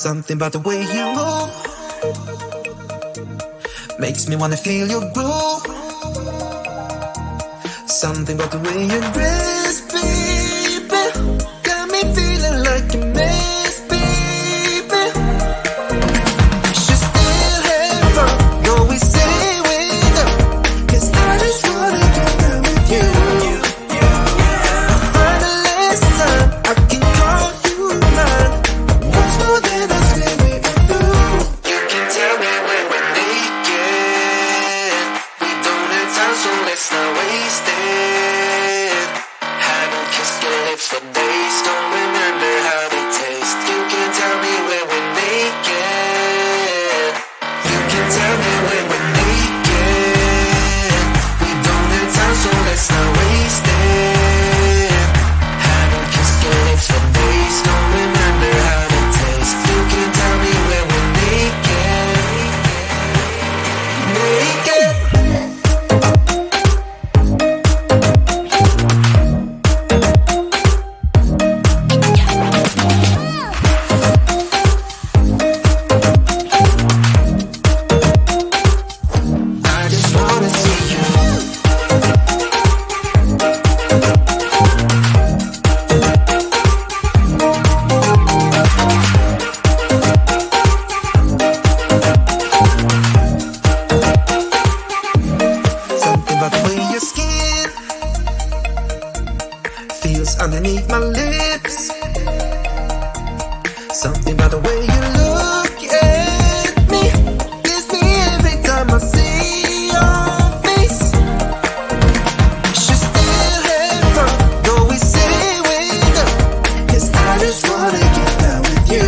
Something about the way you move makes me wanna feel your groove. Something about the way you dress, baby, got me feeling like a mess, baby. You should still have fun, go we say with her, 'cause I just wanna get down with you. For the last time, I can call you mine. Once more than I say we are through. You can tell me when we're naked. We don't have time, so let's not waste it. Haven't kissed your lips for days, don't remember how they taste. You can tell me when we're naked. You can tell me when we're naked. We don't have time, so let's not waste it. Haven't kissed your lips for days, don't remember how they taste. You can tell me when we're naked. Naked. I just wanna see you. Something about the way your skin feels underneath my lips. Something about the way you look at me gets me every time I see your face. You should still have fun, though we say with her, 'cause I just wanna get down with you.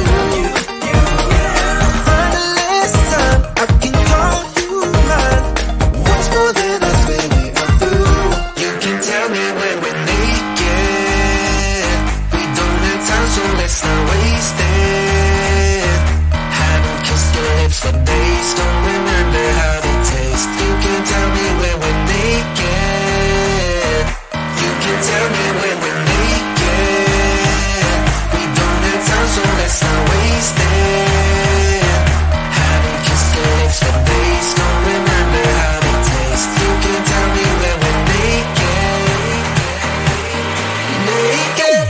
For the last time, I can call you mine. Once more than I swear we are through. You can tell me when we're naked. We don't have time, so let's not waste it. Haven't kissed your lips for days, don't remember how they taste. You can tell me when we're naked. You can tell me when we're naked. We don't have time, so let's not waste it. Haven't kissed your lips for days, don't remember how they taste. You can tell me when we're naked. Naked.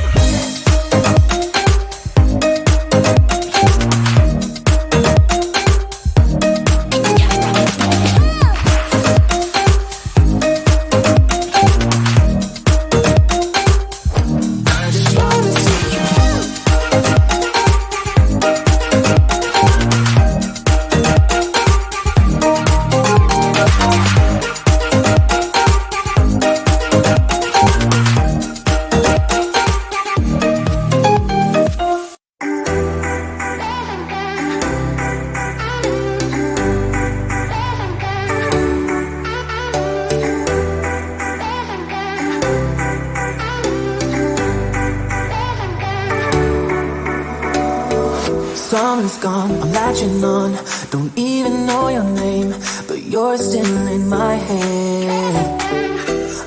I just wanna see you. Summer's gone, I'm latching on. Don't even know your name, but you're still in my head.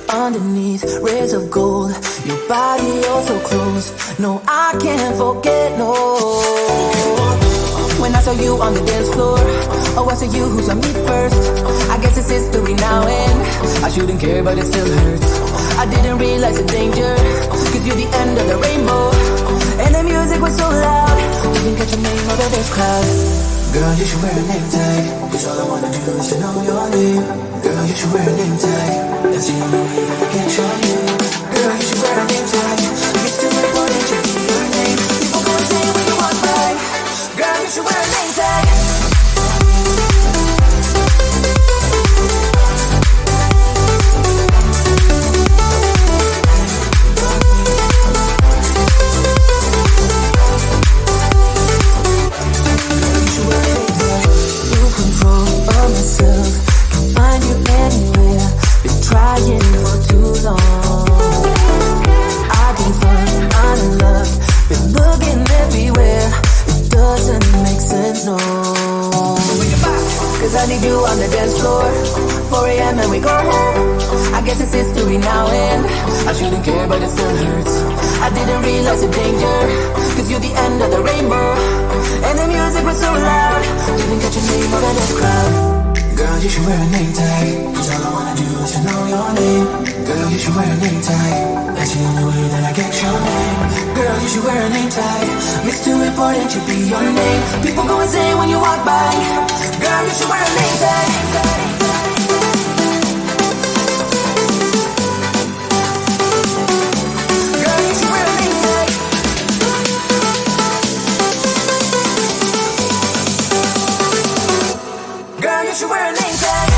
Underneath rays of gold, your body oh so close. No, I can't forget, no. When I saw you on the dance floor, oh, I saw you who saw me first. I guess it's history now and I shouldn't care, but it still hurts. I didn't realize the danger, 'cause you're the end of the rainbow. And the music was so loud, didn't catch your name out of this crowd. Girl, you should wear a name tag, 'cause all I wanna do is to know your name. Girl, you should wear a name tag, and so you know even I get your name. Girl, you should wear a name tag, it's too important to be your name. People gonna say what you want, right? Girl, you should wear a name tag. Lose control of myself, can find you anywhere. Been trying for too long. I can find I'm in love, been looking everywhere. It doesn't make sense, no. 'Cause I need you on the dance floor. 4 a.m. and we go home. I guess it's history now and I shouldn't care, but it still hurts. I didn't didn't realize the danger, cause you're the end of the rainbow. And the music was so loud, didn't catch your name over this crowd. Girl, you should wear a name tag, cause all I wanna do is to know your name. Girl, you should wear a name tag, that's the only way that I get your name. Girl, you should wear a name tag, it's too important to be your name. People go insane when you walk by. Girl, you should wear a name tag. Girl, you should wear a name tag. Girl, you should wear a name tag.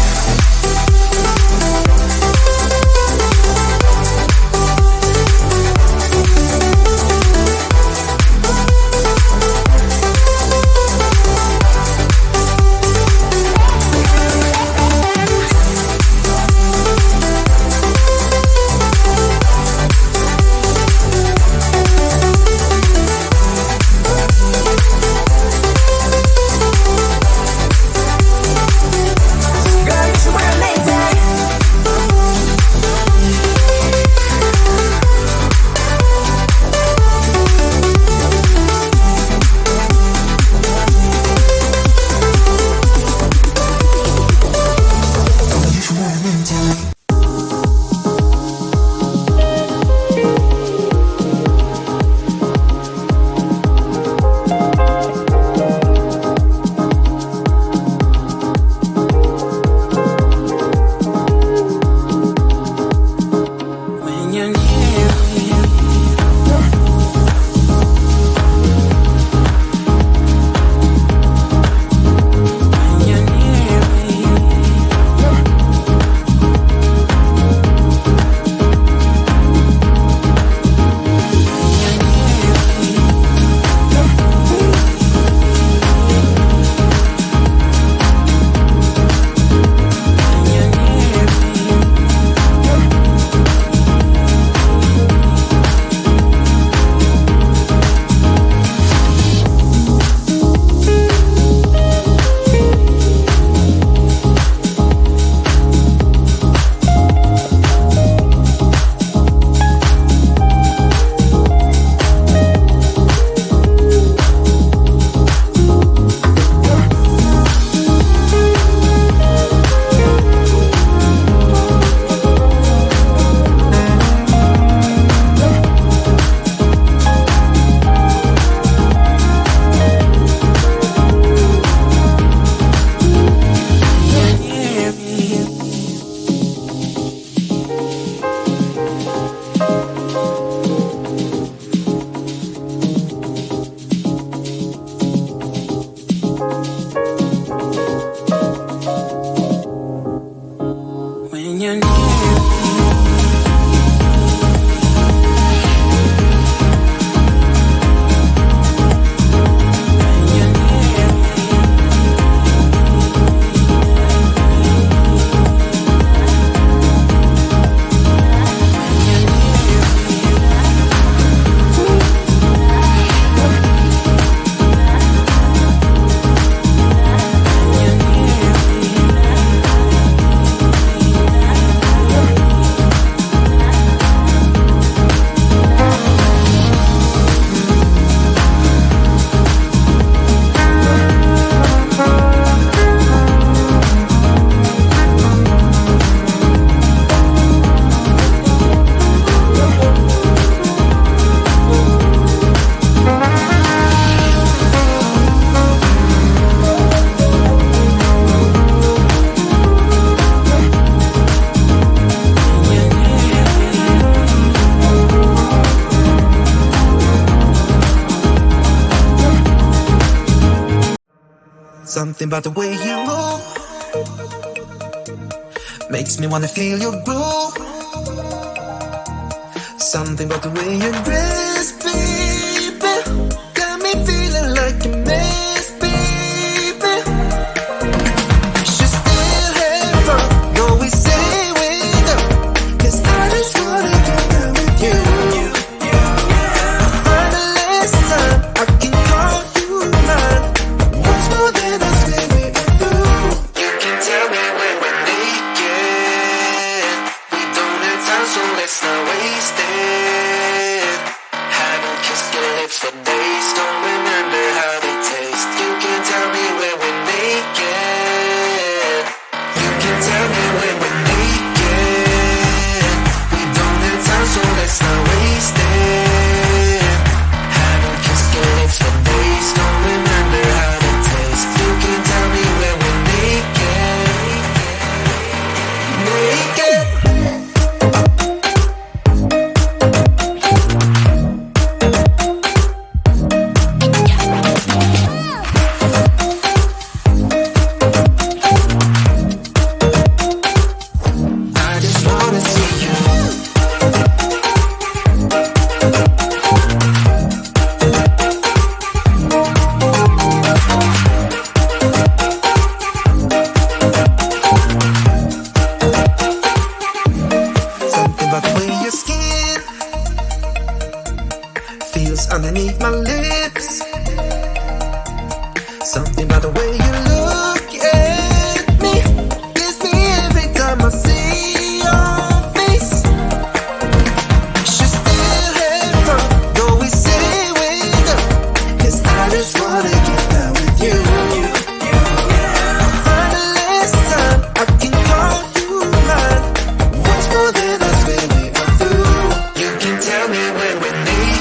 Something about the way you move makes me wanna feel your groove. Something about the way you dress, baby, got me feeling like a mess, baby. You should still have fun, go we say with up, 'cause I just wanna get down with you. For the last time, I can call you mine. Once more than I say we through. You can tell me when we're naked. We don't have time, so let's not waste it. How underneath my lips. Something about the way you look at me gets me every time I see your face. We should still have fun, though we say we're done, 'cause I just wanna get down with you. Find the last time I can call you mine. What's more than us when we are through? You can tell me when we're naked.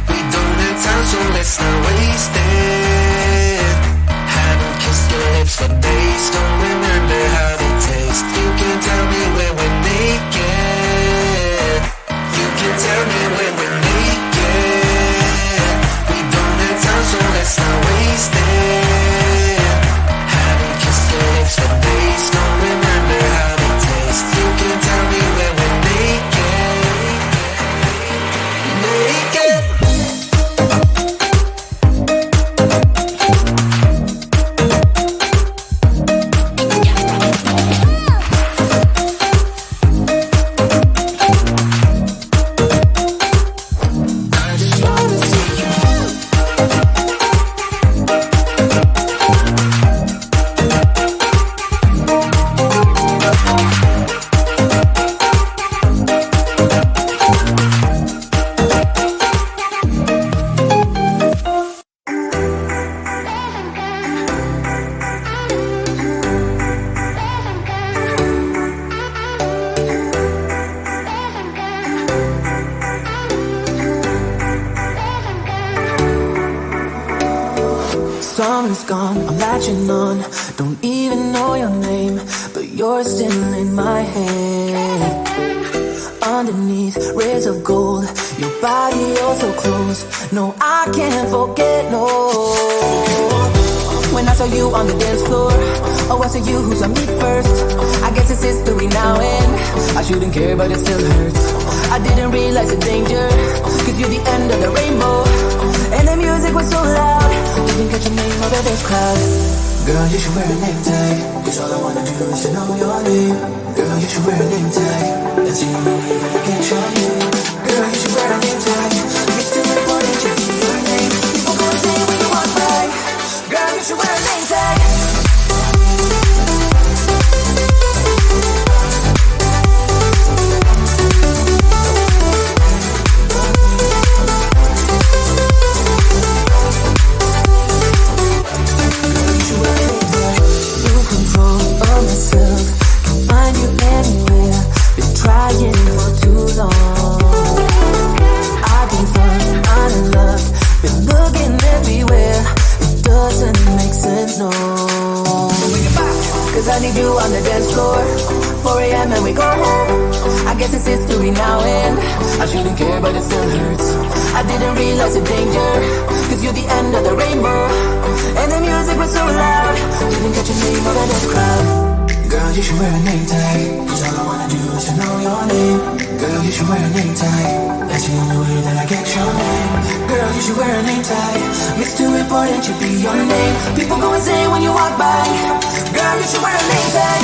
We don't have time, so let's not waste it. Haven't kissed your lips for days, don't remember how they taste. You can tell me when we're naked. You can tell me when we're naked. We don't have time, so let's not waste it. Haven't kissed your lips for days, don't remember how they taste. You can tell me when we're naked. Naked. Summer's gone, I'm latching on. Don't even know your name, but you're still in my head. Underneath rays of gold, your body oh so close. No, I can't forget, no. When I saw you on the dance floor, oh, I saw you who saw me first. I guess it's history now, and I shouldn't care, but it still hurts. I didn't realize the danger, 'cause you're the end of the rainbow. And the music was so loud, didn't catch your name over this crowd. Girl, you should wear a name tag, 'cause all I wanna do is to know your name. Girl, you should wear a name tag, that's the only way that I get your name. Girl, you should wear a name tag, it's too important to be your name. People gonna say when you walk by, girl, you should wear a name tag. I need you on the dance floor, 4 a.m. and we go home. I guess it's history now, and I shouldn't care, but it still hurts. I didn't realize the danger, 'cause you're the end of the rainbow. And the music was so loud, didn't catch your name over this crowd. Girl, you should wear a name tag, 'cause all I wanna do is to know your name. Girl, you should wear a name tag, that's the only way that I get your name. Girl, you should wear a name tag, it's too important to be your name. People go insane when you walk by. Girl, you should wear a name tag.